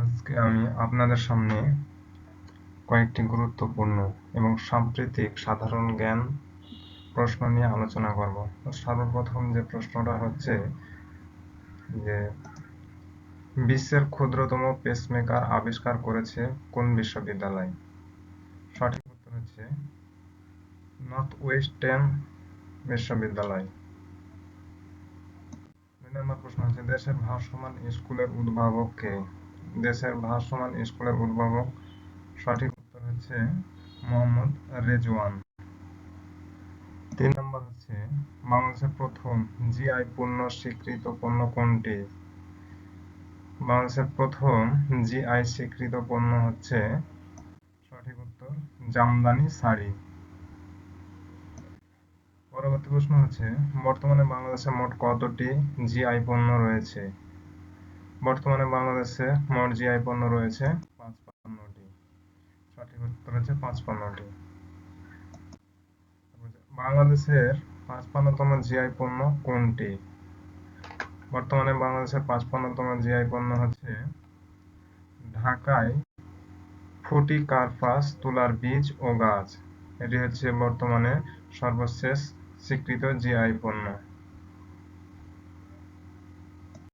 আজকে আমি আপনাদের সামনে কয়েকটি গুরুত্বপূর্ণ এবং সাম্প্রতিক সাধারণ জ্ঞান প্রশ্ন নিয়ে আলোচনা করব। সর্বপ্রথম যে প্রশ্নটা হচ্ছে যে বিশ্বের ক্ষুদ্রতম পেসমেকার আবিষ্কার করেছে কোন বিশ্ববিদ্যালয়? সঠিক উত্তর হচ্ছে নর্থওয়েস্টার্ন বিশ্ববিদ্যালয়। 2 নম্বর প্রশ্ন হচ্ছে দেশের ভাসমান স্কুলের উদ্ভাবক কে? দেশের ভাসমান স্কুলের উদ্ভাবক সঠিক উত্তর হচ্ছে মোহাম্মদ রেজওয়ান। 3 নম্বর হচ্ছে বাংলাদেশের প্রথম জিআই পণ্য স্বীকৃত পণ্য কোনটি? বাংলাদেশের প্রথম জিআই স্বীকৃত পণ্য হচ্ছে সঠিক উত্তর জামদানি শাড়ি। পরবর্তী প্রশ্ন হচ্ছে বর্তমানে বাংলাদেশে মোট কতটি জিআই পণ্য রয়েছে? বর্তমানে বাংলাদেশে মোট জিআই পণ্য রয়েছে 55টি। সঠিক উত্তর হচ্ছে 55টি। বাংলাদেশের 55তম জিআই পণ্য কোনটি? বর্তমানে বাংলাদেশের 55তম জিআই পণ্য হচ্ছে ঢাকায় ফ্রুটিকার্পাস তুলার বীজ ও গাছ। এটি হচ্ছে বর্তমানে সর্বশেষ স্বীকৃত জিআই পণ্য।